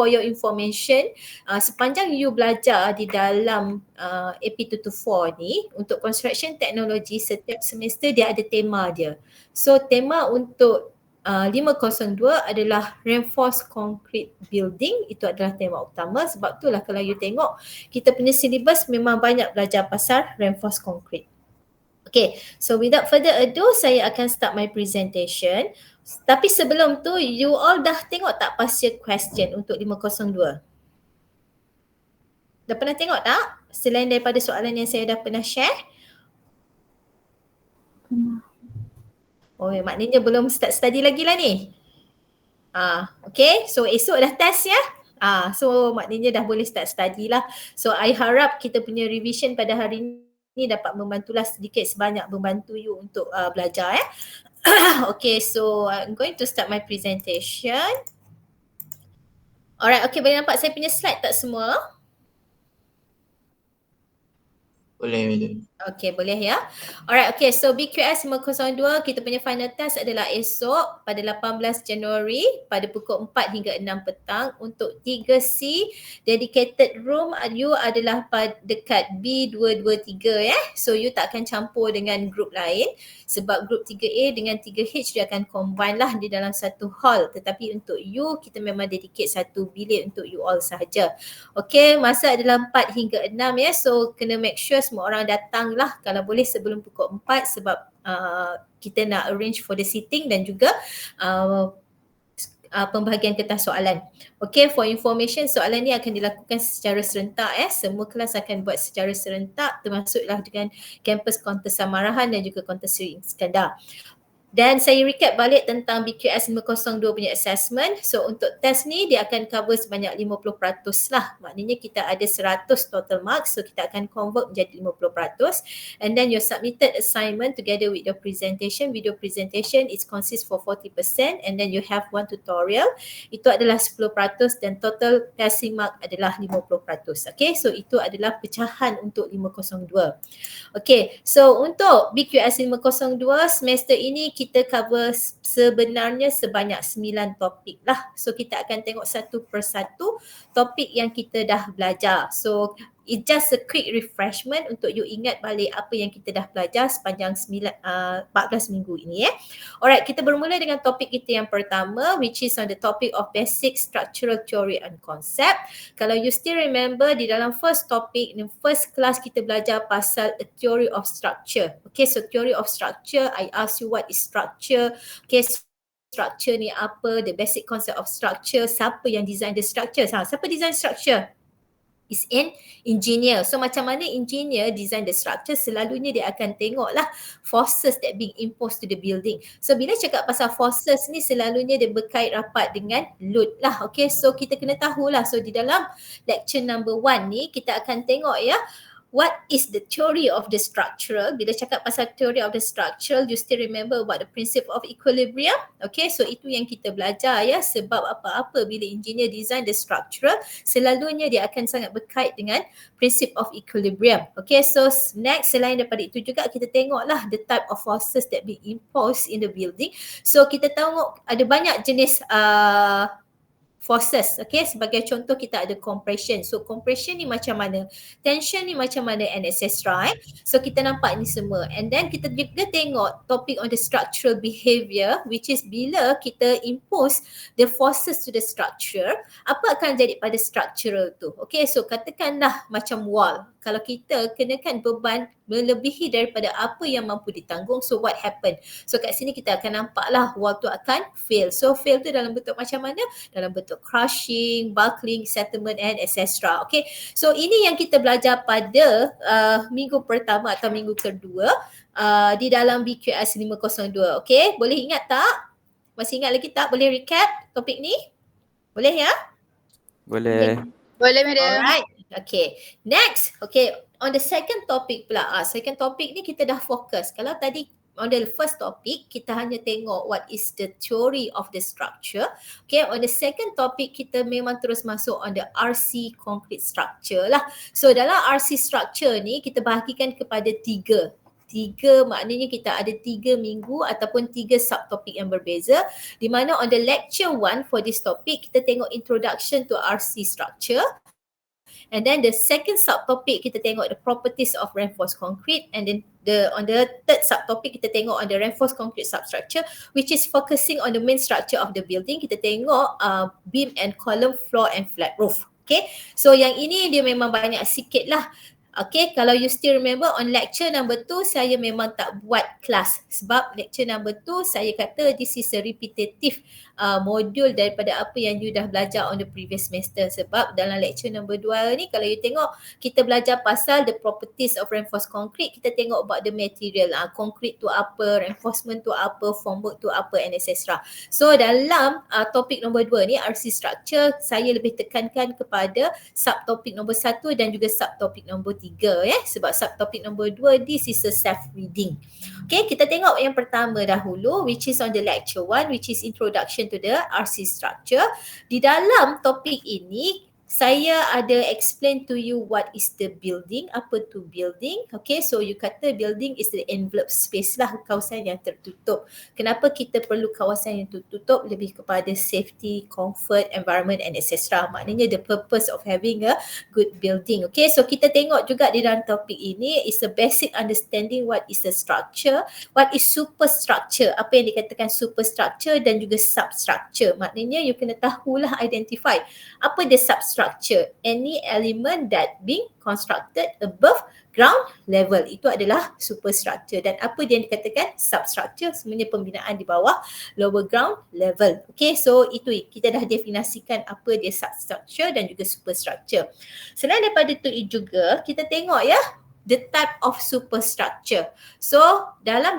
for your information, sepanjang you belajar di dalam AP224 ni, untuk construction technology setiap semester dia ada tema dia. So tema untuk 502 adalah reinforced concrete building. Itu adalah tema utama. Sebab itulah kalau you tengok kita punya syllabus memang banyak belajar pasal reinforced concrete. Okay, so without further ado saya akan start my presentation. Tapi sebelum tu you all dah tengok tak past year question untuk 502? Dah pernah tengok tak? Selain daripada soalan yang saya dah pernah share? Oh, maknanya belum start study lagi lah ni. Okay, so esok dah test ya. So maknanya dah boleh start study lah. So I harap kita punya revision pada hari ni dapat membantulah sedikit sebanyak membantu you untuk belajar ya. Okay, so I'm going to start my presentation. Alright, okay, boleh nampak saya punya slide tak semua? Boleh. Okay, boleh ya. Alright, okay, so BQS 502 kita punya final test adalah esok pada 18 Januari pada pukul 4 hingga 6 petang. Untuk 3C dedicated room you adalah dekat B223 ya. So you tak akan campur dengan group lain sebab group 3A dengan 3H dia akan combine lah di dalam satu hall. Tetapi untuk you kita memang dedicate satu bilik untuk you all sahaja. Okay, masa adalah 4 hingga 6 ya. So kena make sure semua orang datang lah kalau boleh sebelum pukul 4 sebab kita nak arrange for the seating dan juga pembahagian kertas soalan. Okay, for information soalan ni akan dilakukan secara serentak semua kelas akan buat secara serentak termasuklah dengan kampus kontes samarahan dan juga kontes Seri Iskandar. Dan saya recap balik tentang BQS 502 punya assessment. So untuk test ni dia akan cover sebanyak 50% lah. Maknanya kita ada 100 total marks. So kita akan convert menjadi 50%. And then your submitted assignment together with your presentation. Video presentation is consists for 40% and then you have one tutorial. Itu adalah 10% dan total passing mark adalah 50%. Okay, so itu adalah pecahan untuk 502. Okay, so untuk BQS 502 semester ini kita cover sebenarnya sebanyak 9 topik lah. So kita akan tengok satu persatu topik yang kita dah belajar. So it's just a quick refreshment untuk you ingat balik apa yang kita dah belajar sepanjang 14 minggu ini . Alright, kita bermula dengan topik kita yang pertama which is on the topic of basic structural theory and concept. Kalau you still remember di dalam first topic, in first class kita belajar pasal a theory of structure. Okay, so theory of structure, I ask you what is structure. Okay, structure ni apa, the basic concept of structure, siapa yang design the structure. Siapa design structure? Is in engineer. So macam mana engineer design the structure, selalunya dia akan tengoklah forces that being imposed to the building. So bila cakap pasal forces ni selalunya dia berkait rapat dengan load lah. Okay, so kita kena tahulah. So di dalam lecture number 1 ni kita akan tengok ya, what is the theory of the structural. Bila cakap pasal theory of the structural, you still remember about the principle of equilibrium. Okay, so itu yang kita belajar ya. Sebab apa-apa bila engineer design the structural, selalunya dia akan sangat berkait dengan principle of equilibrium. Okay, so next selain daripada itu juga kita tengoklah the type of forces that be imposed in the building. So kita tengok ada banyak jenis forces. Okay, sebagai contoh kita ada compression. So compression ni macam mana, tension ni macam mana and etc. So kita nampak ni semua. And then kita juga tengok topic on the structural behavior which is bila kita impose the forces to the structure, apa akan jadi pada structural tu. Okay, so katakanlah macam wall. Kalau kita kenakan beban melebihi daripada apa yang mampu ditanggung, so what happen? So kat sini kita akan nampaklah wall tu akan fail. So fail tu dalam bentuk macam mana? Dalam bentuk crushing, buckling, settlement and etc. Okay, so ini yang kita belajar pada minggu pertama atau minggu kedua di dalam BQS 502. Okay, boleh ingat tak? Masih ingat lagi tak? Boleh recap topik ni? Boleh ya? Boleh. Boleh, madam. Alright. Okay. Next. Okay. On the second topic pula. Second topic ni kita dah fokus. Kalau tadi on the first topic, kita hanya tengok what is the theory of the structure. Okay. On the second topic, kita memang terus masuk on the RC concrete structure lah. So dalam RC structure ni, kita bahagikan kepada tiga Maknanya kita ada 3 minggu ataupun 3 subtopik yang berbeza, di mana on the lecture 1 for this topic kita tengok introduction to RC structure, and then the second subtopic kita tengok the properties of reinforced concrete, and then on the third subtopic kita tengok on the reinforced concrete substructure, which is focusing on the main structure of the building. Kita tengok beam and column, floor and flat roof. Okay, so yang ini dia memang banyak sikit lah. Okay, kalau you still remember on lecture number 2 saya memang tak buat kelas sebab lecture number 2 saya kata this is a repetitive modul daripada apa yang you dah belajar on the previous semester. Sebab dalam lecture number 2 ni kalau you tengok kita belajar pasal the properties of reinforced concrete, kita tengok about the material, concrete tu apa, reinforcement tu apa, formwork tu apa and etc. So dalam topik nombor 2 ni RC structure, saya lebih tekankan kepada subtopik nombor 1 dan juga subtopik nombor 3 sebab subtopik nombor 2 this is a self reading. Okay, kita tengok yang pertama dahulu which is on the lecture 1, which is introduction to the RC structure. Di dalam topik ini saya ada explain to you what is the building, apa tu building. Okay, so you kata building is the envelope space lah, kawasan yang tertutup. Kenapa kita perlu kawasan yang tertutup? Lebih kepada safety, comfort, environment and etc. Maknanya the purpose of having a good building. Okay, so kita tengok juga di dalam topik ini is a basic understanding what is the structure, what is superstructure, apa yang dikatakan superstructure dan juga substructure. Maknanya you kena tahulah identify apa the substructure, any element that being constructed above ground level, itu adalah superstructure. Dan apa yang dikatakan substructure, sebenarnya pembinaan di bawah lower ground level. Okay, so itu kita dah definisikan apa dia substructure dan juga superstructure. Selain daripada itu juga kita tengok ya the type of superstructure. So dalam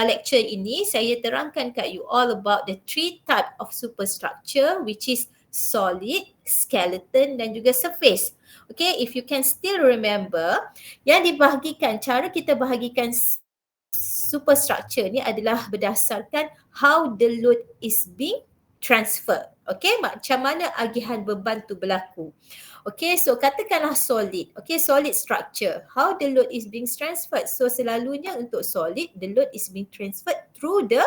lecture ini saya terangkan kat you all about the 3 type of superstructure, which is solid, skeleton dan juga surface. Okay, if you can still remember, yang dibahagikan, cara kita bahagikan superstructure ni adalah berdasarkan how the load is being transferred. Okay, macam mana agihan beban tu berlaku. Okay, so katakanlah solid. Okay, solid structure. How the load is being transferred? So selalunya untuk solid, the load is being transferred through the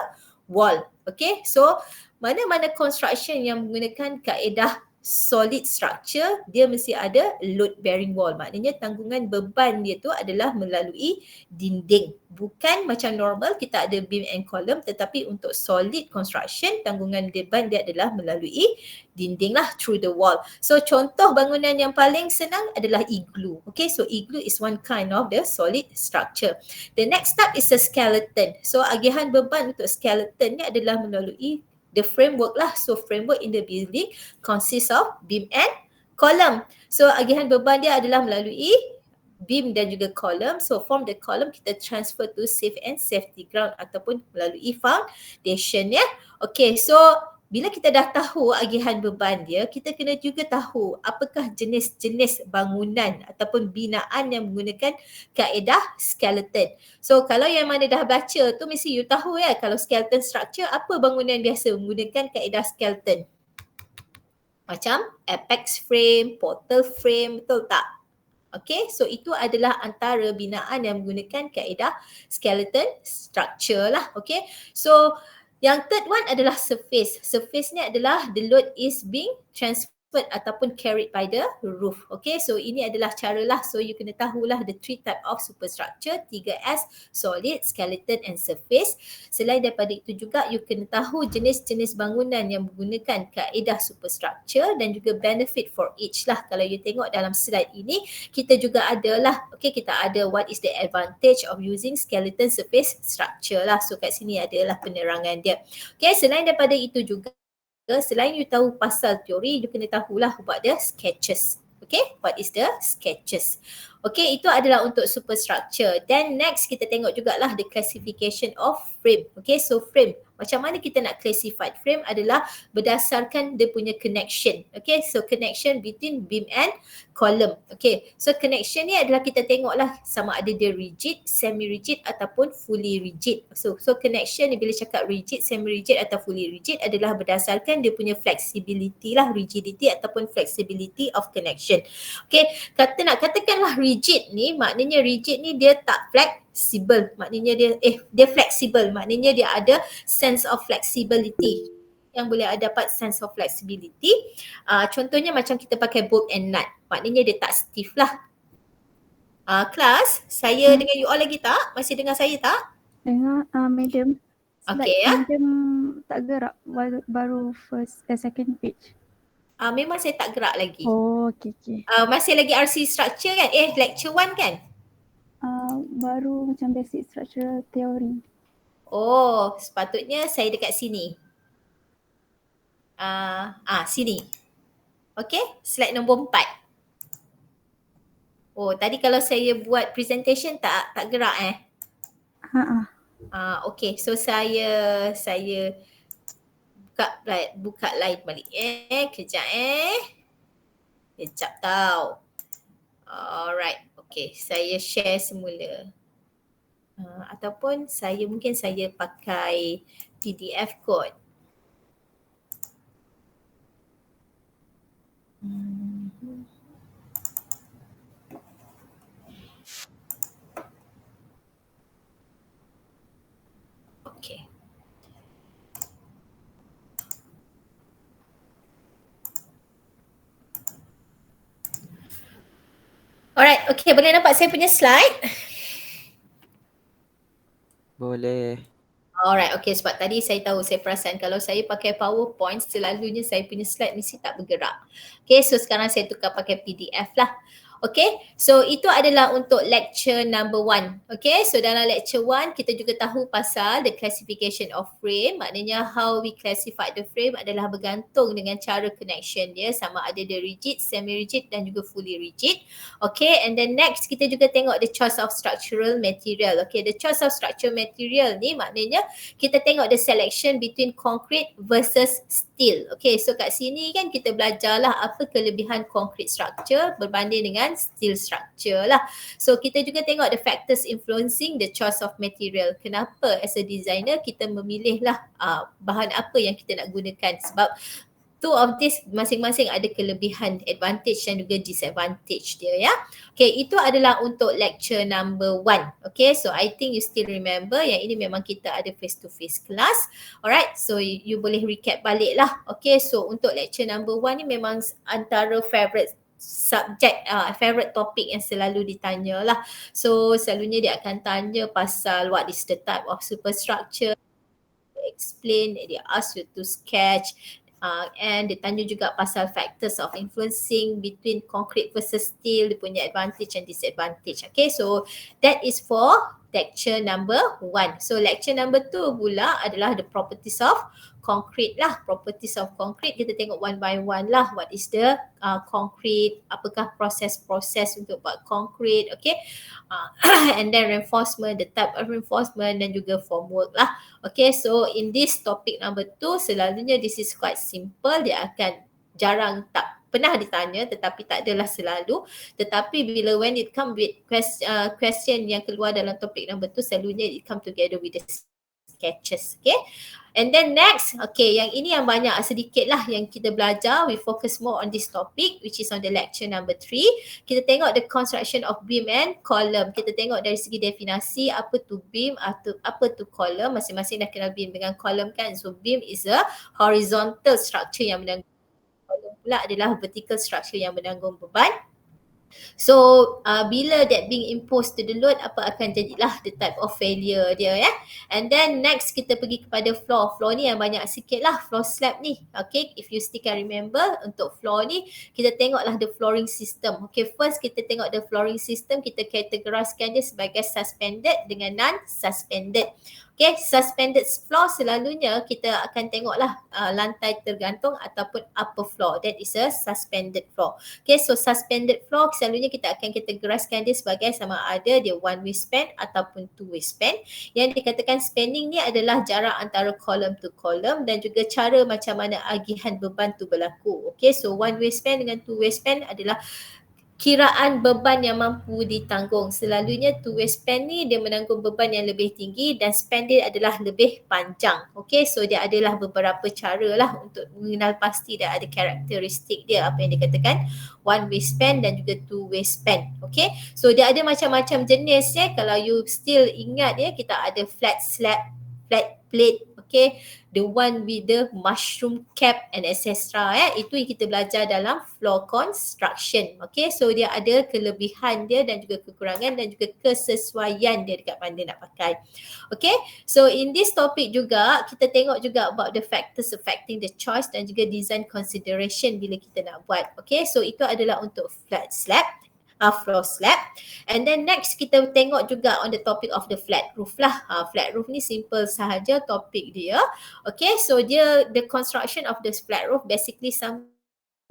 wall. Okay, so mana-mana construction yang menggunakan kaedah solid structure, dia mesti ada load bearing wall. Maknanya tanggungan beban dia tu adalah melalui dinding. Bukan macam normal kita ada beam and column, tetapi untuk solid construction tanggungan beban dia adalah melalui dinding lah, through the wall. So contoh bangunan yang paling senang adalah igloo. Okay, so igloo is one kind of the solid structure. The next step is a skeleton. So agihan beban untuk skeleton ni adalah melalui the framework lah. So framework in the building consists of beam and column. So agihan beban dia adalah melalui beam dan juga column. So from the column kita transfer to safe and safety ground ataupun melalui foundation ya. Okay, so bila kita dah tahu agihan beban dia, kita kena juga tahu apakah jenis-jenis bangunan ataupun binaan yang menggunakan kaedah skeleton. So kalau yang mana dah baca tu mesti you tahu ya, kalau skeleton structure apa bangunan biasa menggunakan kaedah skeleton. Macam apex frame, portal frame, betul tak? Okay, so itu adalah antara binaan yang menggunakan kaedah skeleton structure lah. Okay, so yang third one adalah surface. Surface ni adalah the load is being transferred ataupun carried by the roof. Okay, so ini adalah cara lah. So you kena tahulah the 3 type of superstructure, 3S, solid, skeleton and surface. Selain daripada itu juga you kena tahu jenis-jenis bangunan yang menggunakan kaedah superstructure dan juga benefit for each lah. Kalau you tengok dalam slide ini, kita juga ada lah. Okay, kita ada what is the advantage of using skeleton surface structure lah. So kat sini adalah penerangan dia. Okay, selain daripada itu juga, selain you tahu pasal teori, you kena tahulah about the sketches. Okay, what is the sketches? Okay, itu adalah untuk superstructure. Then next kita tengok jugalah the classification of frame. Okay, so frame. Macam mana kita nak classify? Frame adalah berdasarkan dia punya connection. Okay, so connection between beam and column. Okay, so connection ni adalah kita tengoklah sama ada dia rigid, semi-rigid ataupun fully rigid. So connection ni bila cakap rigid, semi-rigid atau fully rigid adalah berdasarkan dia punya flexibility lah, rigidity ataupun flexibility of connection. Okay, katakanlah rigid ni, maknanya rigid ni dia tak flexible, maknanya dia flexible, maknanya dia ada sense of flexibility, yang boleh dapat sense of flexibility. Contohnya macam kita pakai bolt and nut, maknanya dia tak stiff lah. Kelas, saya dengan you all lagi tak? Masih dengar saya tak? Dengar medium. Okay, Medium tak gerak, baru second page. Memang saya tak gerak lagi. Oh, okay. Masih lagi RC structure kan? Lecture 1 kan? Baru macam basic structural theory. Oh, sepatutnya saya dekat sini. Sini. Okay, slide nombor 4. Oh, tadi kalau saya buat presentation tak gerak Okay, so saya buka line balik kejap kejap tau. Alright, okay, saya share semula. Ataupun mungkin saya pakai PDF code. Okay. Alright, okay, boleh nampak saya punya slide? Boleh. Alright, okay, sebab tadi saya perasan kalau saya pakai PowerPoint, selalunya saya punya slide mesti tak bergerak. Okay, so sekarang saya tukar pakai PDF lah. Okay, so itu adalah untuk lecture number 1. Okay, so dalam lecture 1 kita juga tahu pasal the classification of frame. Maknanya how we classify the frame adalah bergantung dengan cara connection dia, sama ada dia rigid, semi-rigid dan juga fully rigid. Okay, and then next kita juga tengok the choice of structural material. Okay, the choice of structural material ni maknanya kita tengok the selection between concrete versus steel. Okay, so kat sini kan kita belajarlah apa kelebihan concrete structure berbanding dengan steel structure lah. So kita juga tengok the factors influencing the choice of material. Kenapa as a designer kita memilih lah bahan apa yang kita nak gunakan, sebab two of this masing-masing ada kelebihan, advantage dan juga disadvantage dia ya. Okay, itu adalah untuk lecture number 1. Okay, so I think you still remember yang ini memang kita ada face to face class. Alright, so you boleh recap balik lah. Okay, so untuk lecture number 1 ni memang antara favorite subject, favorite topic yang selalu ditanya lah. So selalunya dia akan tanya pasal what is the type of superstructure, explain, dia ask you to sketch, and dia tanya juga pasal factors of influencing between concrete versus steel, dia punya advantage and disadvantage. Okay, so that is for lecture number 1. So lecture number 2 pula adalah the properties of concrete lah. Properties of concrete kita tengok one by one lah. What is the concrete, apakah proses-proses untuk buat concrete, okay. And then reinforcement, the type of reinforcement dan juga formwork lah. Okay, so in this topic number 2 selalunya this is quite simple. Dia akan jarang, tak pernah ditanya, tetapi tak adalah selalu. Tetapi bila when it come with question yang keluar dalam topik number 2, selalunya it come together with the sketches. Okay, and then next, okay, yang ini yang banyak sedikit lah yang kita belajar. We focus more on this topic which is on the lecture number 3. Kita tengok the construction of beam and column. Kita tengok dari segi definasi apa tu beam atau apa tu column. Masing-masing dah kenal beam dengan column kan. So beam is a horizontal structure yang menanggung, column pula adalah vertical structure yang menanggung beban. So bila that being imposed to the load, apa akan jadilah the type of failure dia ya. And then next kita pergi kepada floor. Floor ni yang banyak sikit lah, floor slab ni. Okay, if you still can remember, untuk floor ni kita tengoklah the flooring system. Okay, first kita tengok the flooring system, kita categoriskan dia sebagai suspended dengan non-suspended. Okay, suspended floor selalunya kita akan tengoklah lantai tergantung ataupun upper floor. That is a suspended floor. Okay, so suspended floor selalunya kita akan kategoriskan dia sebagai sama ada dia one way span ataupun two way span. Yang dikatakan spanning ni adalah jarak antara column to column dan juga cara macam mana agihan beban tu berlaku. Okay, so one way span dengan two way span adalah kiraan beban yang mampu ditanggung. Selalunya two-way span ni dia menanggung beban yang lebih tinggi dan span dia adalah lebih panjang. Okay, so dia adalah beberapa cara lah untuk mengenal pasti dan ada karakteristik dia, apa yang dikatakan one-way span dan juga two-way span. Okay, so dia ada macam-macam jenis ya. Kalau you still ingat ya, kita ada flat slab, flat plate, okay, the one with the mushroom cap and etc. Itu yang kita belajar dalam floor construction. Okay, so dia ada kelebihan dia dan juga kekurangan dan juga kesesuaian dia dekat mana nak pakai. Okay, so in this topic juga kita tengok juga about the factors affecting the choice dan juga design consideration bila kita nak buat. Okay, so itu adalah untuk flat slab, floor slab. And then next kita tengok juga on the topic of the flat roof lah. Flat roof ni simple sahaja topik dia. Okay, so dia the construction of the flat roof basically sama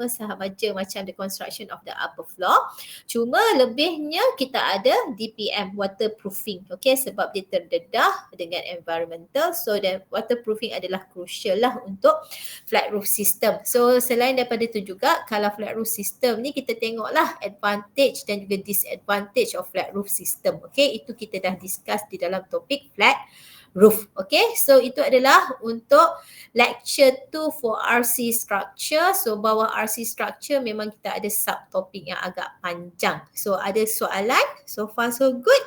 sahaja macam the construction of the upper floor. Cuma lebihnya kita ada DPM, waterproofing. Okay, sebab dia terdedah dengan environmental. So the waterproofing adalah crucial lah untuk flat roof system. So selain daripada itu juga, kalau flat roof system ni kita tengoklah advantage dan juga disadvantage of flat roof system. Okay, itu kita dah discuss di dalam topik flat roof. Okay, so itu adalah untuk lecture 2 for RC structure. So bawah RC structure memang kita ada subtopik yang agak panjang. So ada soalan? So far so good?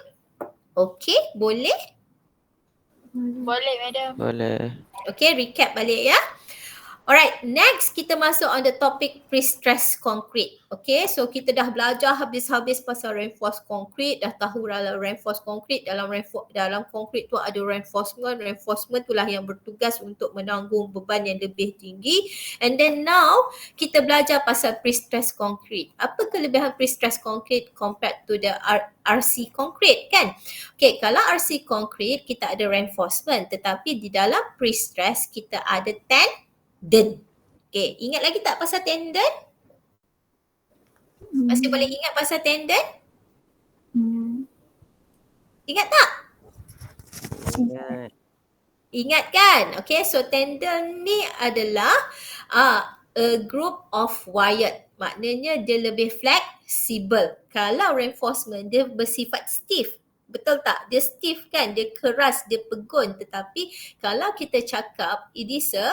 Okay, boleh? Boleh, madam. Boleh. Okay, recap balik ya. Alright, next kita masuk on the topic pre-stressed concrete. Okay, so kita dah belajar habis-habis pasal reinforced concrete, dah tahu dalam reinforced concrete, dalam concrete tu ada reinforcement. Reinforcement itulah yang bertugas untuk menanggung beban yang lebih tinggi. And then now kita belajar pasal pre-stressed concrete. Apa kelebihan pre-stressed concrete compared to the RC concrete kan? Okay, kalau RC concrete kita ada reinforcement, tetapi di dalam pre-stress kita ada tendon. Okay, ingat lagi tak pasal tendon? Masih boleh ingat pasal tendon? Ingat tak? Ingat. Ingat kan? Okay, so tendon ni adalah a group of wired. Maknanya dia lebih fleksibel. Kalau reinforcement dia bersifat stiff. Betul tak? Dia stiff kan? Dia keras, dia pegun. Tetapi kalau kita cakap it is a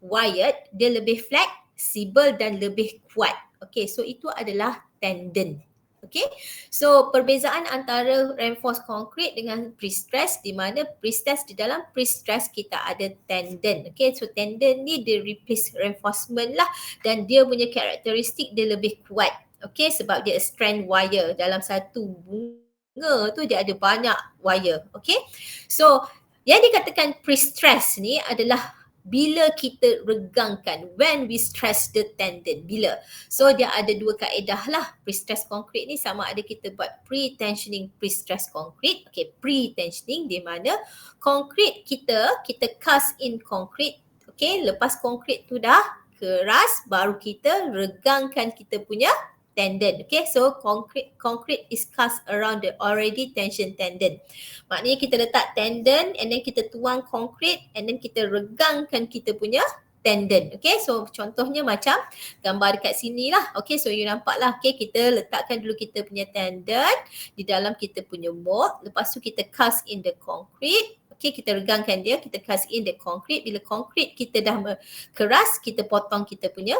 wired, dia lebih fleksibel dan lebih kuat. Okay, so itu adalah tendon. Okay, so perbezaan antara reinforced concrete dengan pre-stress, di mana pre-stress, di dalam pre-stress kita ada tendon. Okay, so tendon ni dia replace reinforcement lah dan dia punya karakteristik dia lebih kuat. Okay, sebab dia strand wire. Dalam satu bunga tu dia ada banyak wire. Okay, so yang dikatakan pre-stress ni adalah bila kita regangkan, when we stress the tendon, bila. So dia ada dua kaedah lah. Pre-stress concrete ni sama ada kita buat pre-tensioning pre-stress concrete. Okay, pre-tensioning di mana concrete kita cast in concrete. Okay, lepas concrete tu dah keras, baru kita regangkan kita punya tendon. Okay, so concrete is cast around the already tension tendon. Maknanya kita letak tendon and then kita tuang concrete and then kita regangkan kita punya tendon. Okay, so contohnya macam gambar dekat sini lah. Okay, so you nampak lah. Okay, kita letakkan dulu kita punya tendon di dalam kita punya mold. Lepas tu kita cast in the concrete. Okay, kita regangkan dia, kita cast in the concrete. Bila concrete kita dah keras, kita potong kita punya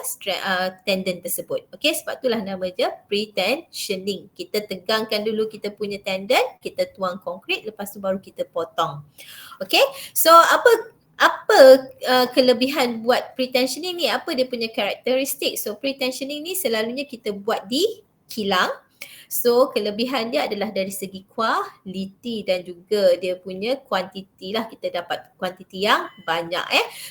tendon tersebut. Okay, sebab itulah nama dia pre-tensioning. Kita tegangkan dulu kita punya tendon, kita tuang concrete, lepas tu baru kita potong. Okay, so apa kelebihan buat pre-tensioning ni? Apa dia punya karakteristik? So pre-tensioning ni selalunya kita buat di kilang. So kelebihan dia adalah dari segi kualiti dan juga dia punya kuantiti lah, kita dapat kuantiti yang banyak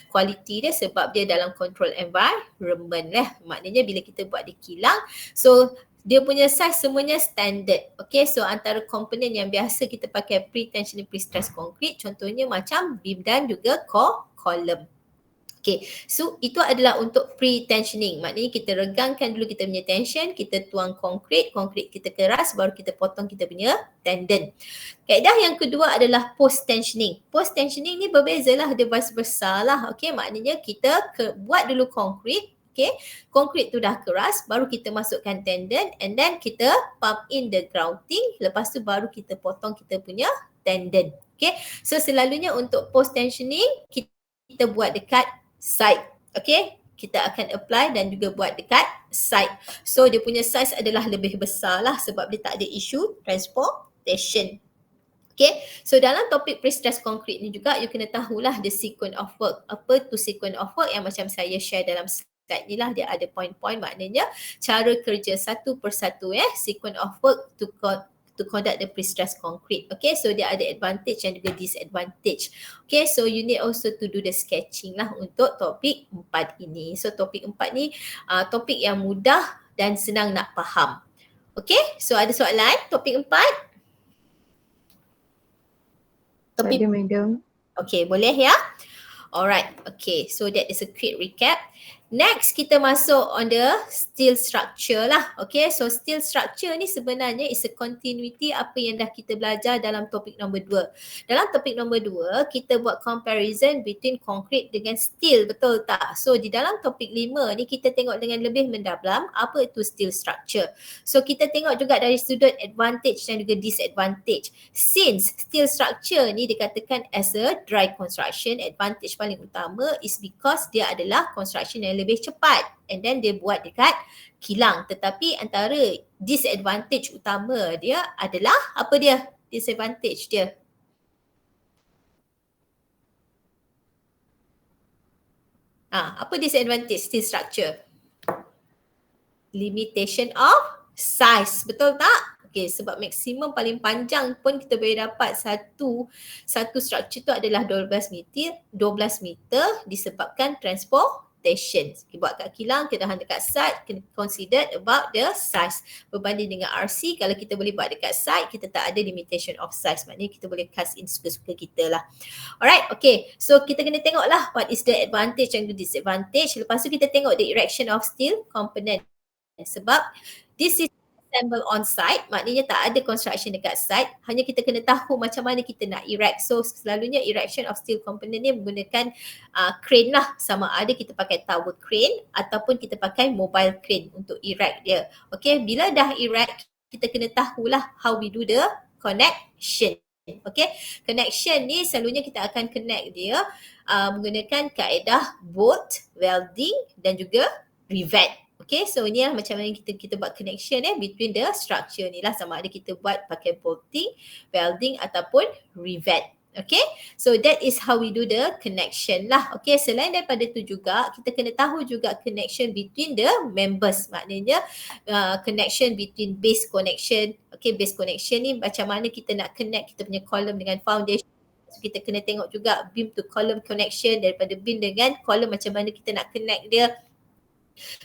kualiti dia sebab dia dalam control environment lah. Maknanya bila kita buat di kilang, so dia punya size semuanya standard. Okay, so antara komponen yang biasa kita pakai pre-tensioning pre-stress concrete contohnya macam beam dan juga column. Okay, so itu adalah untuk pre-tensioning. Maknanya kita regangkan dulu kita punya tension, kita tuang concrete kita keras, baru kita potong kita punya tendon. Kaedah yang kedua adalah post-tensioning. Post-tensioning ni berbezalah, dia vice versa lah. Okay, maknanya kita buat dulu concrete, Okay, konkrit tu dah keras, baru kita masukkan tendon and then kita pump in the grouting, lepas tu baru kita potong kita punya tendon. Okay, so selalunya untuk post tensioning kita buat dekat side. Okay, kita akan apply dan juga buat dekat side. So dia punya size adalah lebih besar lah sebab dia tak ada isu transportation. Okay, so dalam topik pre-stress concrete ni juga you kena tahulah the sequence of work. Apa tu sequence of work yang macam saya share dalam slide ni lah, dia ada point-point, maknanya cara kerja satu persatu sequence of work to conduct the pre-stress concrete. Okay, so dia ada advantage dan juga disadvantage. Okay, so you need also to do the sketching lah untuk topik 4 ini. So topik 4 ni topik yang mudah dan senang nak faham. Okay, so ada soalan topik 4? Topik Ada madam. Okay, boleh ya? Alright, okay, so that is a quick recap. Next, kita masuk on the steel structure lah. Okay, so steel structure ni sebenarnya is a continuity apa yang dah kita belajar dalam topik nombor 2. Dalam topik nombor 2, kita buat comparison between concrete dengan steel, betul tak? So, di dalam topik 5 ni kita tengok dengan lebih mendalam apa itu steel structure. So, kita tengok juga dari sudut advantage dan juga disadvantage. Since steel structure ni dikatakan as a dry construction, advantage paling utama is because dia adalah construction yang lebih cepat and then dia buat dekat kilang. Tetapi antara disadvantage utama dia adalah apa dia? Disadvantage dia. Apa disadvantage steel structure? Limitation of size, betul tak? Okay, sebab maksimum paling panjang pun kita boleh dapat satu structure tu adalah 12 meter disebabkan transportation. Kita buat kat kilang, kita dah dekat site, kena consider about the size. Berbanding dengan RC, kalau kita boleh buat dekat site, kita tak ada limitation of size. Maknanya kita boleh cast in suka-suka kita lah. Alright, okay. So kita kena tengok lah what is the advantage and the disadvantage. Lepas tu kita tengok the erection of steel component. Sebab this is assemble on site, maknanya tak ada construction dekat site, hanya kita kena tahu macam mana kita nak erect. So selalunya erection of steel component ni menggunakan crane lah, sama ada kita pakai tower crane ataupun kita pakai mobile crane untuk erect dia. Okay, bila dah erect, kita kena tahulah how we do the connection. Okay, connection ni selalunya kita akan connect dia menggunakan kaedah bolt, welding dan juga rivet. Okay, so ni lah macam mana kita buat connection between the structure ni lah, sama ada kita buat pakai bolting, welding ataupun rivet. Okay, so that is how we do the connection lah. Okay, selain daripada tu juga kita kena tahu juga connection between the members, maknanya connection between base connection. Okay, base connection ni macam mana kita nak connect kita punya column dengan foundation. So, kita kena tengok juga beam to column connection, daripada beam dengan column macam mana kita nak connect dia.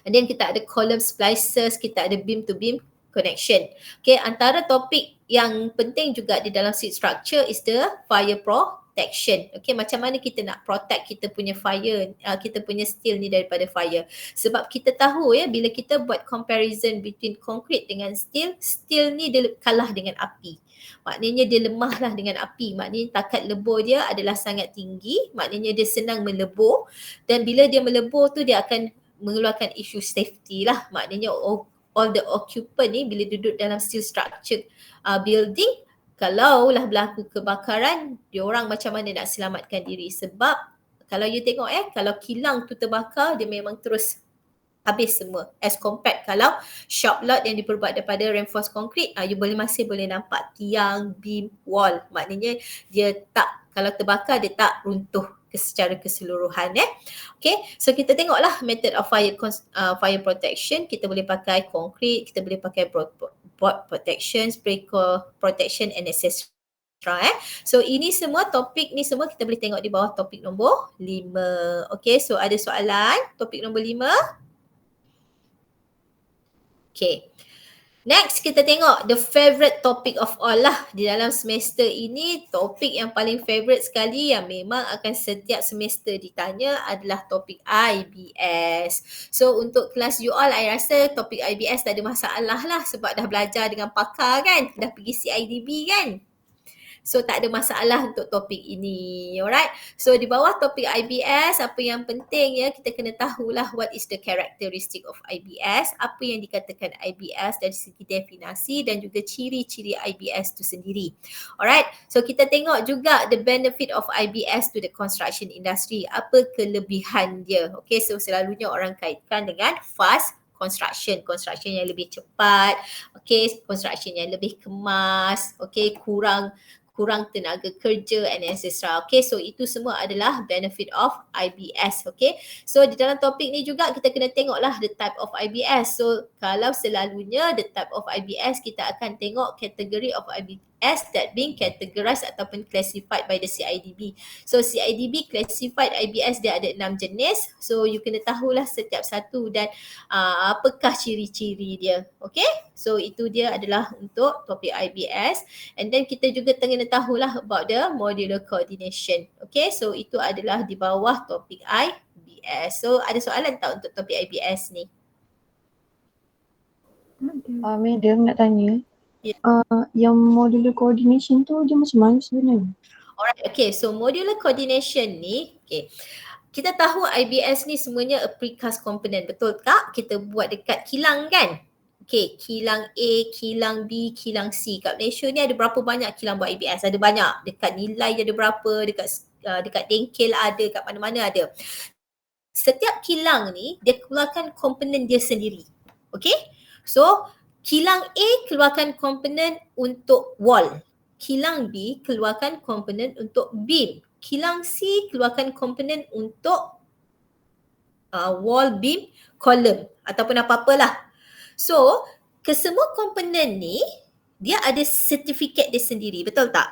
And then kita ada column splicers, kita ada beam to beam connection. Okay, antara topik yang penting juga di dalam steel structure is the fire protection. Okay, macam mana kita nak protect kita punya fire, kita punya steel ni daripada fire. Sebab kita tahu bila kita buat comparison between concrete dengan steel, steel ni dia kalah dengan api. Maknanya dia lemah lah dengan api. Maknanya takat lebur dia adalah sangat tinggi. Maknanya dia senang melebur. Dan bila dia melebur tu dia akan mengeluarkan isu safety lah. Maknanya all the occupant ni bila duduk dalam steel structure building, kalau lah berlaku kebakaran, diorang macam mana nak selamatkan diri. Sebab kalau you tengok kalau kilang tu terbakar, dia memang terus habis semua. As compared kalau shop lot yang diperbuat daripada reinforced concrete, you masih boleh nampak tiang, beam, wall. Maknanya dia tak, kalau terbakar dia tak runtuh secara keseluruhan. Okay, so kita tengoklah method of fire protection. Kita boleh pakai concrete, kita boleh pakai board protection, sprinkler protection and etc. So ini semua topik ni semua kita boleh tengok di bawah topik nombor 5. Okay, so ada soalan topik nombor 5? Okay. Next, kita tengok the favorite topic of all lah di dalam semester ini. Topik yang paling favorite sekali yang memang akan setiap semester ditanya adalah topik IBS. So untuk kelas you all, I rasa topik IBS tak ada masalah lah sebab dah belajar dengan pakar kan, dah pergi CIDB kan. So tak ada masalah untuk topik ini. Alright. So di bawah topik IBS, apa yang penting ya, kita kena tahulah what is the characteristic of IBS, apa yang dikatakan IBS dari segi definasi dan juga ciri-ciri IBS tu sendiri. Alright. So kita tengok juga the benefit of IBS to the construction industry. Apa kelebihan dia? Okay, so selalunya orang kaitkan dengan fast construction yang lebih cepat, okay, construction yang lebih kemas, okay, kurang tenaga kerja and etc. Okay, so itu semua adalah benefit of IBS. Okay, so di dalam topik ni juga kita kena tengoklah the type of IBS. So kalau selalunya the type of IBS, kita akan tengok category of IBS that being categorized ataupun classified by the CIDB. So CIDB classified IBS dia ada 6 jenis. So you kena tahulah setiap satu dan apakah ciri-ciri dia. Okay, so itu dia adalah untuk topik IBS. And then kita juga kena tahulah about the modular coordination. Okay, so itu adalah di bawah topik IBS. So ada soalan tak untuk topik IBS ni? Madam nak tanya. Ya. Yang modular coordination tu dia macam mana sebenarnya? Alright, okay, so modular coordination ni, okay, kita tahu IBS ni semuanya a precast component, betul tak? Kita buat dekat kilang kan? Okay, kilang A, kilang B, kilang C. Kat Malaysia ni ada berapa banyak kilang buat IBS? Ada banyak. Dekat Nilai ada berapa, dekat Dengkel ada, kat mana-mana ada. Setiap kilang ni dia keluarkan komponen dia sendiri. Okay? So kilang A keluarkan komponen untuk wall. Kilang B keluarkan komponen untuk beam. Kilang C keluarkan komponen untuk wall, beam, column ataupun apa-apalah. So, kesemua komponen ni dia ada sertifikat dia sendiri, betul tak?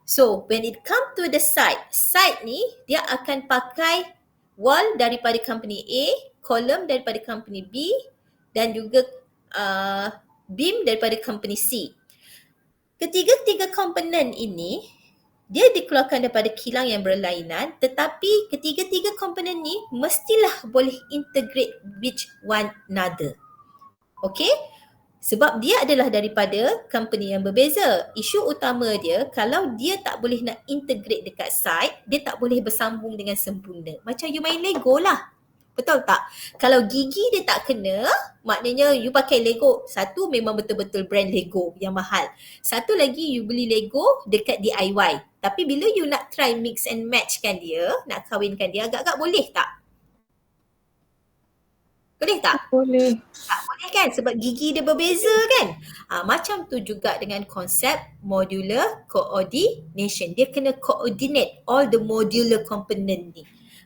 So, when it come to the site ni dia akan pakai wall daripada company A, column daripada company B dan juga beam daripada company C. Ketiga-tiga komponen ini dia dikeluarkan daripada kilang yang berlainan, tetapi ketiga-tiga komponen ni mestilah boleh integrate with one another. Okay? Sebab dia adalah daripada company yang berbeza. Isu utama dia, kalau dia tak boleh nak integrate dekat site, dia tak boleh bersambung dengan sempurna. Macam you main Lego lah. Betul tak? Kalau gigi dia tak kena, maknanya you pakai Lego. Satu memang betul-betul brand Lego yang mahal. Satu lagi you beli Lego dekat DIY. Tapi bila you nak try mix and match kan dia, nak kahwinkan dia, agak-agak boleh tak? Boleh tak? Boleh. Tak boleh kan? Sebab gigi dia berbeza kan? Macam tu juga dengan konsep modular coordination. Dia kena coordinate all the modular component ni.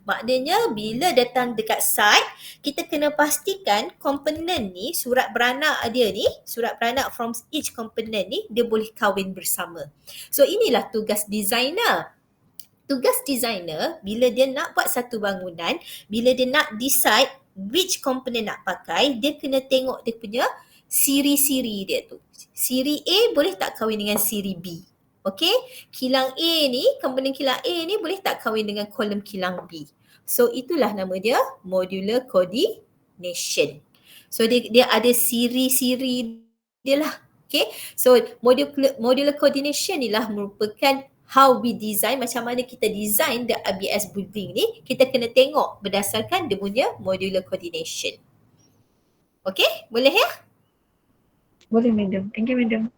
Maknanya bila datang dekat site, kita kena pastikan komponen ni, surat beranak dia ni, surat beranak from each component ni, dia boleh kahwin bersama. So inilah tugas designer. Tugas designer bila dia nak buat satu bangunan, bila dia nak decide which component nak pakai, dia kena tengok dia punya siri-siri dia tu. Siri A boleh tak kahwin dengan siri B? Okay, kilang A ni, komponen kilang A ni boleh tak kahwin dengan kolom kilang B. So itulah nama dia modular coordination. So dia ada siri-siri dia lah. Okay, so modular coordination ni lah merupakan how we design, macam mana kita design the IBS building ni, kita kena tengok berdasarkan dia punya modular coordination. Okay, boleh ya? Boleh madam. Thank you madam.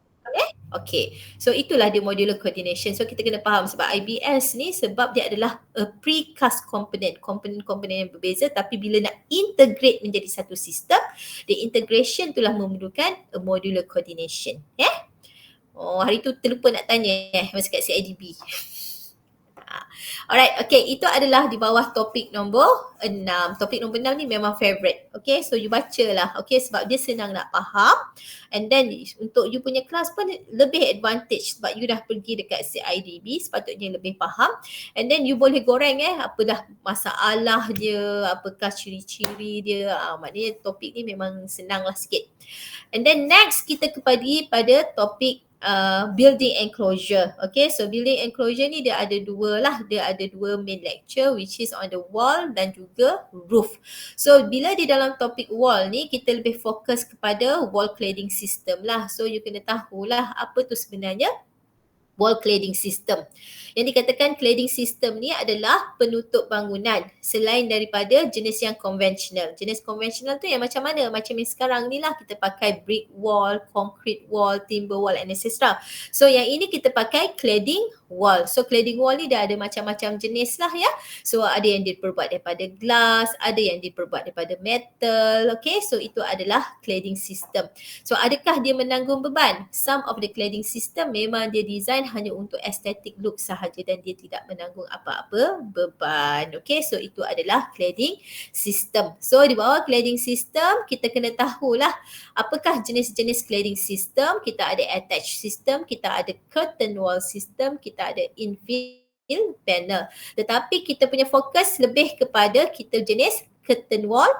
Okay, so itulah dia modular coordination. So kita kena faham sebab IBS ni, sebab dia adalah a precast component, komponen-komponen yang berbeza, tapi bila nak integrate menjadi satu sistem, the integration itulah memerlukan a modular coordination. Oh, hari tu terlupa nak tanya masa kat CIDB. Alright, okay, itu adalah di bawah topik nombor 6. Topik nombor 6 ni memang favourite. Okay, so you baca lah. Okay, sebab dia senang nak faham. And then untuk you punya kelas pun lebih advantage sebab you dah pergi dekat CIDB, sepatutnya lebih faham. And then you boleh goreng apa dah masalah dia, apakah ciri-ciri dia. Maknanya topik ni memang senang lah sikit. And then next kita pada topik building enclosure. Okay, so building enclosure ni dia ada dua lah. Dia ada dua main lecture which is on the wall dan juga roof. So bila di dalam topik wall ni kita lebih fokus kepada wall cladding system lah. So you kena tahulah apa tu sebenarnya wall cladding system. Yang dikatakan cladding system ni adalah penutup bangunan selain daripada jenis yang konvensional. Jenis konvensional tu yang macam mana? Macam yang sekarang ni lah, kita pakai brick wall, concrete wall, timber wall and etc. So yang ini kita pakai cladding wall. So cladding wall ni dah ada macam-macam jenis lah ya. So ada yang diperbuat daripada glass, ada yang diperbuat daripada metal. Okay, so itu adalah cladding system. So adakah dia menanggung beban? Some of the cladding system memang dia design hanya untuk aesthetic look sahaja dan dia tidak menanggung apa-apa beban. Okay, so itu adalah cladding system. So di bawah cladding system kita kena tahulah apakah jenis-jenis cladding system. Kita ada attached system, kita ada curtain wall system, kita ada infill panel. Tetapi kita punya fokus lebih kepada kita jenis curtain wall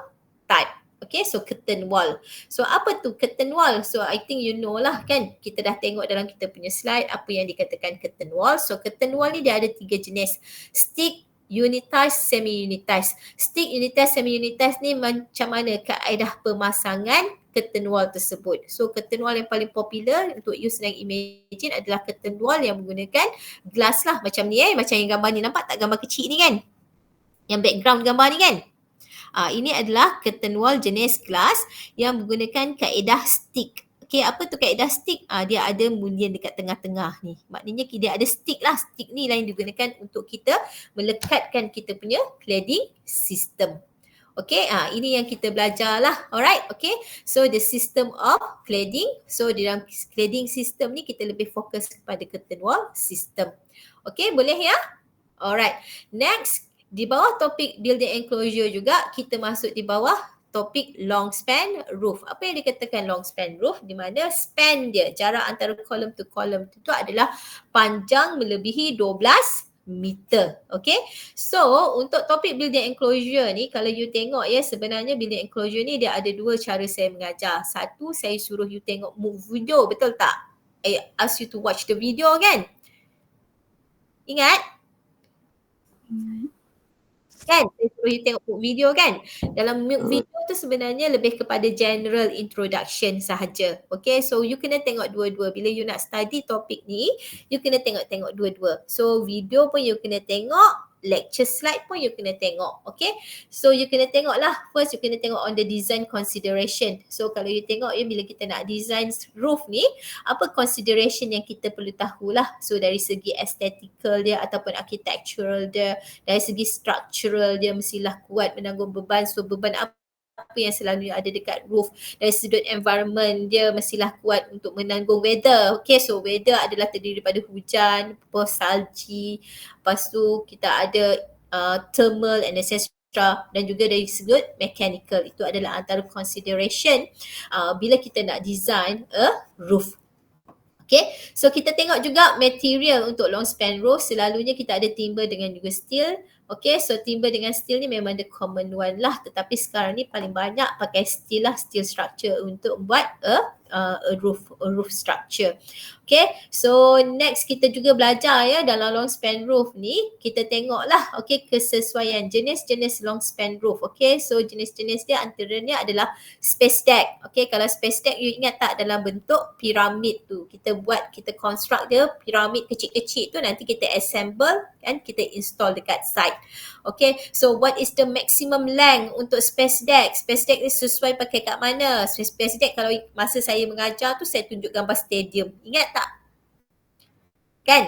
type. Okay, so curtain wall. So apa tu curtain wall? So I think you know lah kan. Kita dah tengok dalam kita punya slide apa yang dikatakan curtain wall. So curtain wall ni dia ada 3 jenis. Stick, unitized, semi-unitized. Stick, unitized, semi-unitized ni macam mana kaedah pemasangan curtain wall tersebut. So curtain wall yang paling popular untuk you senang imagine adalah curtain wall yang menggunakan glass lah. Macam ni macam yang gambar ni. Nampak tak gambar kecil ni kan? Yang background gambar ni kan? Ini adalah curtain wall jenis glass yang menggunakan kaedah stick. Okay, apa tu kaedah stick? Dia ada mullion dekat tengah-tengah ni. Maknanya dia ada stick lah. Stick ni lah yang digunakan untuk kita melekatkan kita punya cladding system. Okay, ini yang kita belajar lah. Alright, okay. So the system of cladding. So di dalam cladding system ni kita lebih fokus kepada curtain wall system. Okay, boleh ya? Alright, next. Di bawah topik building enclosure juga kita masuk di bawah topik long span roof. Apa yang dikatakan long span roof? Di mana span dia, jarak antara kolom to kolom itu adalah panjang melebihi 12 meter. Okay. So untuk topik building enclosure ni kalau you tengok ya, sebenarnya building enclosure ni dia ada 2 cara saya mengajar. Satu, saya suruh you tengok video, betul tak? I ask you to watch the video kan? Ingat? Kan, saya suruh you tengok video kan. Dalam video tu sebenarnya lebih kepada general introduction sahaja. Okay, so you kena tengok dua-dua. Bila you nak study topik ni, you kena tengok dua-dua. So video pun you kena tengok, lecture slide pun you kena tengok. Okay, so you kena tengok lah. First you kena tengok on the design consideration. So kalau you tengok ya, bila kita nak design roof ni, apa consideration yang kita perlu tahulah. So dari segi aesthetical dia ataupun architectural dia, dari segi structural dia mestilah kuat menanggung beban. So beban apa yang selalu ada dekat roof. Dari sudut environment dia mestilah kuat untuk menanggung weather. Okay, so weather adalah terdiri daripada hujan, salji, lepas tu kita ada thermal and etc. Dan juga dari sudut mechanical. Itu adalah antara consideration bila kita nak design a roof. Okay, so kita tengok juga material untuk long span roof. Selalunya kita ada timber dengan juga steel. Okay, so timber dengan steel ni memang the common one lah. Tetapi sekarang ni paling banyak pakai steel lah, steel structure untuk buat a roof structure. Okay, so next kita juga belajar ya dalam long span roof ni. Kita tengok lah, okay, kesesuaian jenis-jenis long span roof. Okay, so jenis-jenis dia antaranya adalah space deck. Okay, kalau space deck you ingat tak dalam bentuk piramid tu. Kita construct dia piramid kecil-kecil tu, nanti kita assemble kan, kita install dekat site. Okay, so what is the maximum length untuk space deck? Space deck ni sesuai pakai kat mana? Space deck kalau masa saya mengajar tu saya tunjuk gambar stadium. Ingat tak? Kan?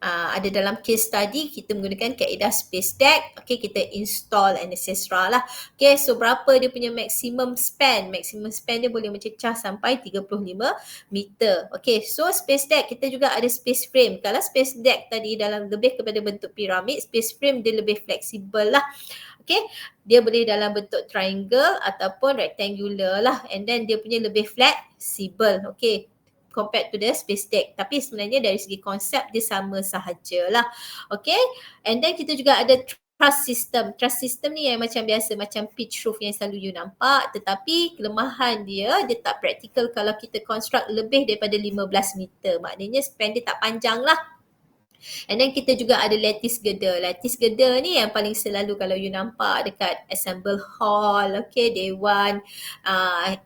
Ada dalam case study kita menggunakan kaedah space deck. Okay, kita install and etc. lah. Okay, so berapa dia punya maximum span? Maximum span dia boleh mencecah sampai 35 meter. Okay, so space deck kita juga ada space frame. Kalau space deck tadi dalam lebih kepada bentuk piramid, space frame dia lebih fleksibel lah. Okay, dia boleh dalam bentuk triangle ataupun rectangular lah, and then dia punya lebih fleksibel. Okay, compared to the space deck. Tapi sebenarnya dari segi konsep dia sama sahajalah. Okay, and then kita juga ada truss system. Truss system ni yang macam biasa, macam pitch roof yang selalu you nampak. Tetapi kelemahan dia tak praktikal kalau kita construct lebih daripada 15 meter. Maknanya span dia tak panjang lah. And then kita juga ada lattice girder. Lattice girder ni yang paling selalu kalau you nampak dekat assemble hall, okay, dewan,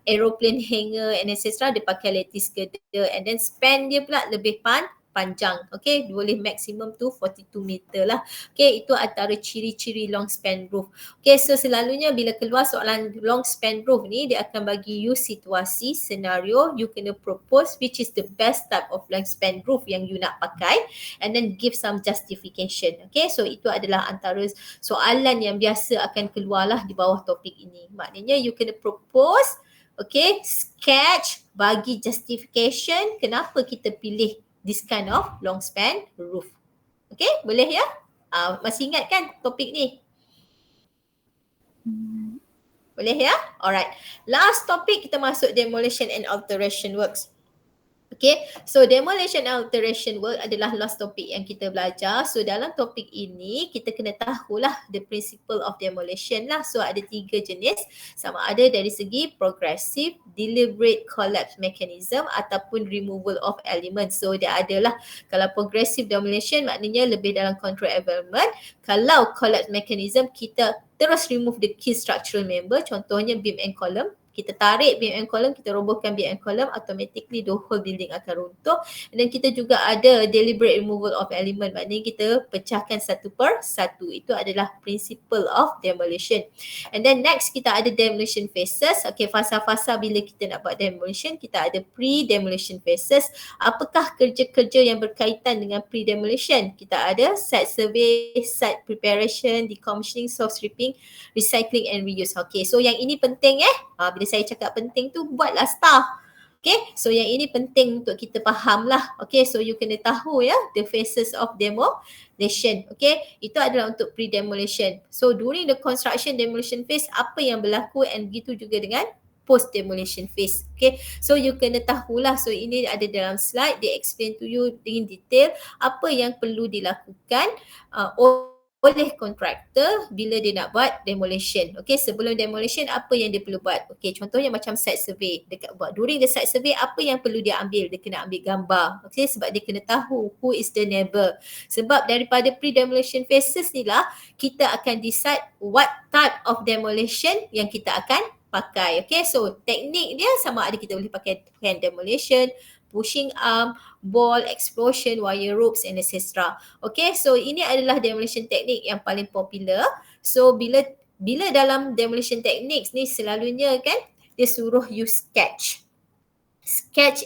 aeroplane hanger and etc. dia pakai lattice girder, and then span dia pula lebih panjang. Okay, boleh maksimum tu 42 meter lah. Okay, itu antara ciri-ciri long span roof. Okay, so selalunya bila keluar soalan long span roof ni, dia akan bagi you situasi, senario, you kena propose which is the best type of long span roof yang you nak pakai, and then give some justification. Okay, so itu adalah antara soalan yang biasa akan keluar lah di bawah topik ini. Maknanya you kena propose, okay, sketch, bagi justification kenapa kita pilih this kind of long span roof. Okay, boleh ya? Masih ingat kan topik ni? Boleh ya? Alright. Last topik kita masuk demolition and alteration works. Okay, so demolition and alteration work adalah last topik yang kita belajar. So dalam topik ini kita kena tahulah the principle of demolition lah. So ada 3 jenis, sama ada dari segi progressive, deliberate collapse mechanism ataupun removal of elements. So dia adalah, kalau progressive demolition maknanya lebih dalam control environment. Kalau collapse mechanism, kita terus remove the key structural member, contohnya beam and column. Kita tarik beam and column, kita robohkan beam and column, automatically the whole building akan runtuh. Dan kita juga ada deliberate removal of element, maknanya kita pecahkan satu per satu. Itu adalah principle of demolition. And then next kita ada demolition phases. Okay, fasa-fasa bila kita nak buat demolition, kita ada pre-demolition phases. Apakah kerja-kerja yang berkaitan dengan pre-demolition? Kita ada site survey, site preparation, decommissioning, soft stripping, recycling and reuse. Okay, so yang ini penting bila saya cakap penting tu, buatlah staff. Okay, so yang ini penting untuk kita faham lah. Okay, so you kena tahu ya, the phases of demolition. Okay, itu adalah untuk pre-demolition. So during the construction demolition phase, apa yang berlaku, and begitu juga dengan post demolition phase. Okay, so you kena tahulah. So ini ada dalam slide, they explain to you in detail apa yang perlu dilakukan oleh kontraktor bila dia nak buat demolition. Okay, sebelum demolition apa yang dia perlu buat? Okay, contohnya macam site survey. Dekat buat during the site survey, apa yang perlu dia ambil? Dia kena ambil gambar. Okay, sebab dia kena tahu who is the neighbor. Sebab daripada pre-demolition phases ni lah, kita akan decide what type of demolition yang kita akan pakai. Okay, so teknik dia sama ada kita boleh pakai hand demolition, pushing arm, ball, explosion, wire ropes and etc. Okay, so ini adalah demolition technique yang paling popular. So bila dalam demolition techniques ni selalunya kan, dia suruh you sketch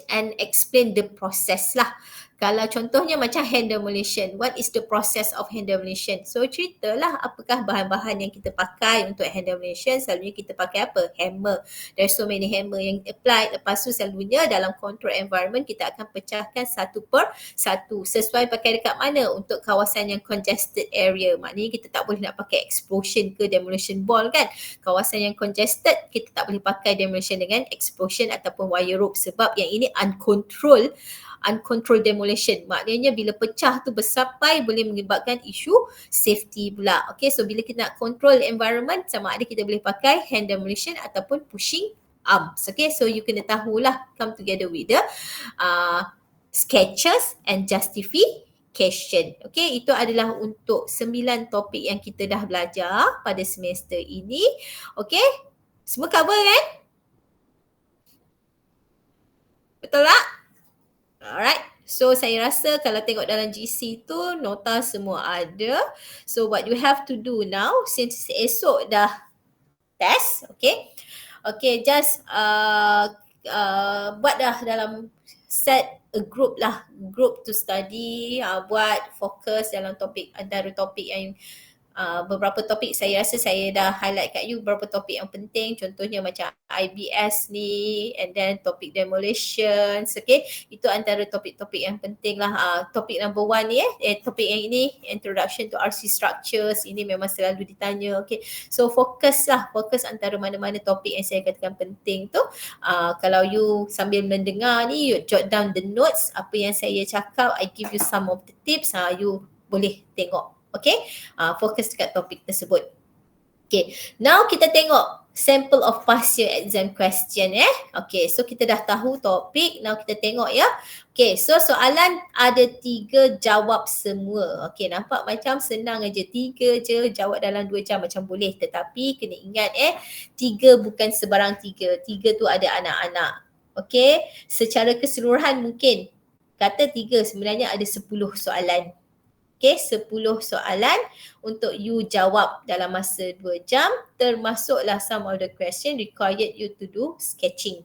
and explain the process lah. Kalau contohnya macam hand demolition, what is the process of hand demolition? So ceritalah apakah bahan-bahan yang kita pakai untuk hand demolition. Selalunya kita pakai apa? Hammer. There's so many hammer yang applied. Lepas tu selalunya dalam control environment kita akan pecahkan satu per satu. Sesuai pakai dekat mana? Untuk kawasan yang congested area. Maknanya kita tak boleh nak pakai explosion ke demolition ball kan. Kawasan yang congested kita tak boleh pakai demolition dengan explosion ataupun wire rope, sebab yang ini uncontrolled demolition. Maknanya bila pecah tu bersampai boleh menyebabkan isu safety pula. Okay, so bila kita nak control environment, sama ada kita boleh pakai hand demolition ataupun pushing arms. Okay, so you kena tahulah, come together with the sketches and justification. Okay, itu adalah untuk 9 topik yang kita dah belajar pada semester ini. Okay, semua cover kan? Betul tak? Alright, so saya rasa kalau tengok dalam GC tu nota semua ada. So what you have to do now, since esok dah test, okay, just buat dah dalam set a group lah, group to study, buat fokus dalam topik, antara topik yang beberapa topik saya rasa saya dah highlight kat you beberapa topik yang penting, contohnya macam IBS ni, and then topik demolition. Okay, itu antara topik-topik yang penting lah. Topik number 1 ni topik yang ini, introduction to RC structures, ini memang selalu ditanya. Okay, so fokus antara mana-mana topik yang saya katakan penting tu. Kalau you sambil mendengar ni, you jot down the notes, apa yang saya cakap, I give you some of the tips, you boleh tengok. Okay, fokus dekat topik tersebut. Okay, now kita tengok sample of past year exam question Okay, so kita dah tahu topik, now kita tengok ya. Okay, so soalan ada 3, jawab semua. Okay, nampak macam senang aja, 3 je, jawab dalam 2 jam macam boleh. Tetapi kena ingat 3 bukan sebarang 3 tu ada anak-anak. Okay, secara keseluruhan mungkin Kata 3 sebenarnya ada 10 soalan. Okay, 10 soalan untuk you jawab dalam masa 2 jam, termasuklah some of the question required you to do sketching.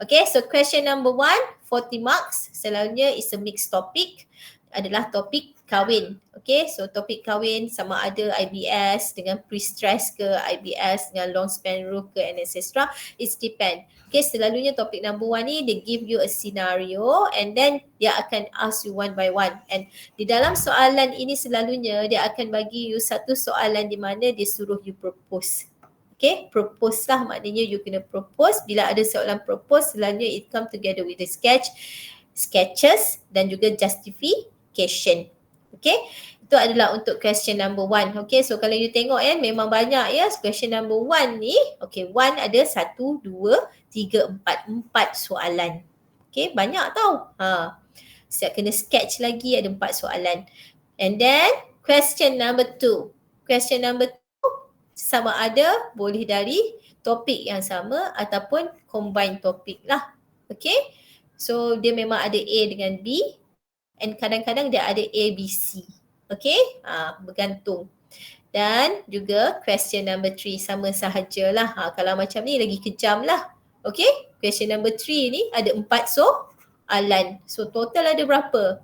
Okay, so question number 1, 40 marks, selalunya is a mixed topic, adalah topik kahwin. Okay, so topik kahwin sama ada IBS dengan pre-stress ke, IBS dengan long span roof ke and etc. It depend. Okay, selalunya topik number 1 ni they give you a scenario and then dia akan ask you one by one. And di dalam soalan ini selalunya dia akan bagi you satu soalan di mana dia suruh you propose. Okay, propose lah, maknanya you kena propose. Bila ada soalan propose, selalunya it come together with the sketches dan juga justification. Okay, itu adalah untuk question number 1. Okay, so kalau you tengok memang banyak ya question number 1 ni. Okay, 1 ada 1, 2, 3, 4 soalan. Okay, banyak tau. Siap kena sketch lagi, ada 4 soalan. And then question number 2. Question number 2 sama ada boleh dari topik yang sama ataupun combine topik lah. Okay, so dia memang ada A dengan B and kadang-kadang dia ada A, B, C. Okay, bergantung. Dan juga question number 3 sama sahajalah. Kalau macam ni lagi kejam lah. Okay, question number 3 ni ada 4 soalan. So total ada berapa?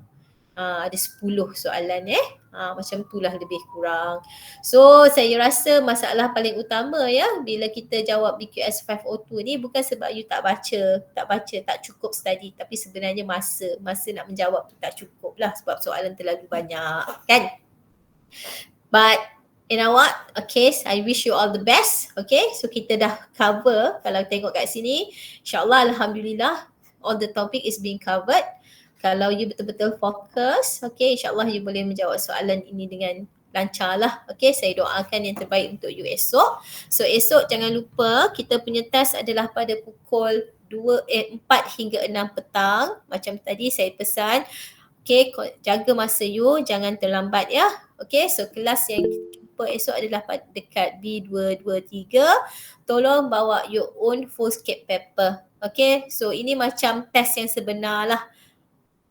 Ada 10 soalan macam itulah lebih kurang. So saya rasa masalah paling utama ya bila kita jawab BQS 502 ni bukan sebab you tak baca, tak cukup study, tapi sebenarnya masa nak menjawab tu tak cukup lah sebab soalan terlalu banyak kan. But you know what? Okay, I wish you all the best. Okay, so kita dah cover, kalau tengok kat sini, insyaAllah Alhamdulillah all the topic is being covered. Kalau you betul-betul fokus, okay, insyaAllah you boleh menjawab soalan ini dengan lancar lah. Okay, saya doakan yang terbaik untuk you esok. So esok jangan lupa kita punya test adalah pada pukul 4 hingga 6 petang. Macam tadi saya pesan, okay, jaga masa you, jangan terlambat ya. Okay, so kelas yang jumpa esok adalah dekat B223. Tolong bawa your own foolscape paper. Okay, so ini macam test yang sebenar lah.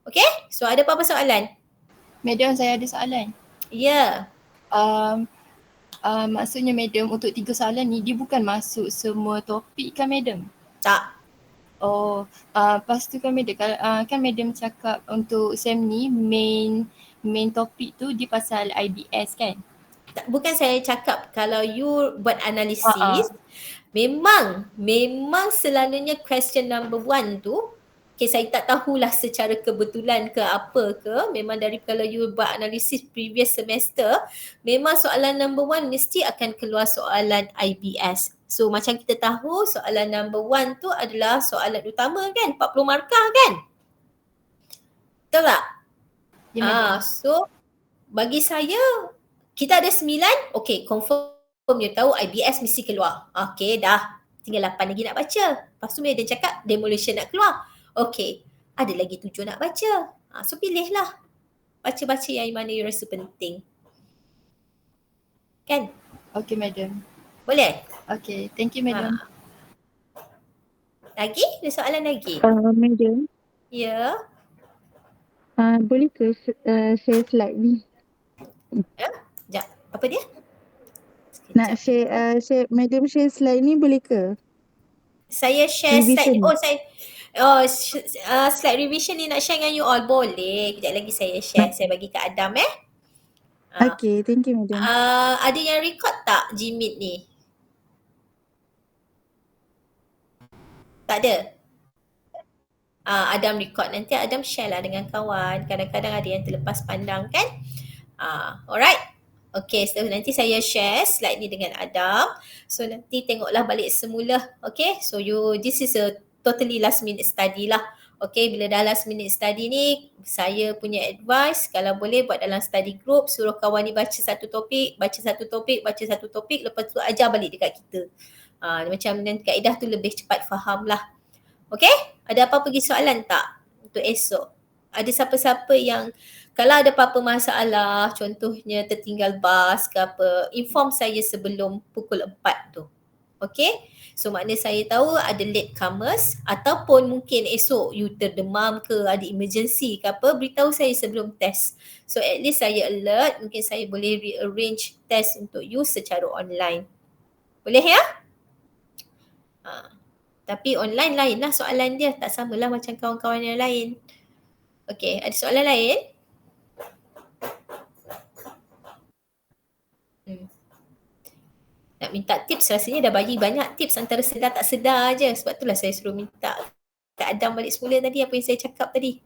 Okay, so ada apa-apa soalan? Madam, saya ada soalan. Ya. Maksudnya madam untuk 3 soalan ni dia bukan masuk semua topik kan madam? Tak. Oh, lepas tu kan madam, kan madam cakap untuk SEM ni main topik tu dia pasal IBS kan? Bukan saya cakap kalau you buat analisis, memang selalunya question number 1 tu, okay, saya tak tahulah secara kebetulan ke apa ke, memang dari kalau you buat analisis previous semester, memang soalan number 1 mesti akan keluar soalan IBS. So macam kita tahu soalan number 1 tu adalah soalan utama kan, 40 markah kan? Betul tak? Ya, so bagi saya, kita ada 9, okay, confirm you tahu IBS mesti keluar. Okay, dah. Tinggal 8 lagi nak baca. Lepas tu dia cakap demolition nak keluar. Okay, ada lagi 7 nak baca. So pilihlah. Baca-baca yang mana you rasa penting. Kan? Okay madam. Boleh? Okay, thank you madam. Lagi? Ada soalan lagi? Madam, Ya. boleh ke share slide ni? Sekejap. Apa dia? Nak share, Madam share slide ni boleh ke? Saya share slide. Revision. Slide revision ni nak share dengan you all. Boleh. Kejap lagi saya share. Saya bagi kat Adam Okay, thank you Madam. Ada yang record tak Gmeet ni? Tak ada? Adam record. Nanti Adam share lah dengan kawan. Kadang-kadang ada yang terlepas pandang kan? Alright. Okay, so nanti saya share slide ni dengan Adam. So nanti tengoklah balik semula. Okay, so this is a totally last minute study lah. Okay, bila dah last minute study ni, saya punya advice kalau boleh buat dalam study group, suruh kawan ni baca satu topik, lepas tu ajar balik dekat kita. Macam dengan kaedah tu lebih cepat faham lah. Okay, ada apa-apa lagi soalan tak untuk esok? Ada siapa-siapa yang kalau ada apa-apa masalah, contohnya tertinggal bas ke apa, inform saya sebelum pukul 4 tu. Okay, So maknanya saya tahu ada latecomers ataupun mungkin esok you terdemam ke, ada emergency ke apa, beritahu saya sebelum test. So at least saya alert, mungkin saya boleh rearrange test untuk you secara online. Boleh ya? Tapi online lain lah soalan dia, tak samalah macam kawan-kawan yang lain. Okay, ada soalan lain? Nak minta tips, rasanya dah bagi banyak tips antara sedar tak sedar je. Sebab itulah saya suruh minta Kak Adam balik semula tadi apa yang saya cakap tadi.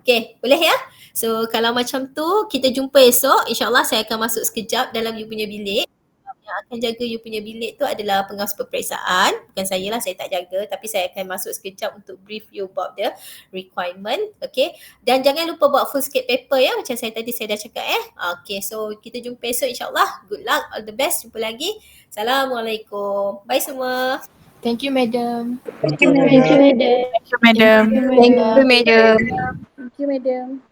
Okay, boleh ya? So kalau macam tu kita jumpa esok. InsyaAllah saya akan masuk sekejap dalam you punya bilik. Yang akan jaga you punya bilik tu adalah pengawas peperiksaan. Bukan saya lah, saya tak jaga. Tapi saya akan masuk sekejap untuk brief you about the requirement. Okay. Dan jangan lupa bawa full skate paper ya. Macam saya tadi saya dah cakap Okay, so kita jumpa esok insyaAllah. Good luck, all the best. Jumpa lagi. Assalamualaikum. Bye semua. Thank you, madam. Thank you, madam. Thank you, madam. Thank you, madam. Thank you, madam.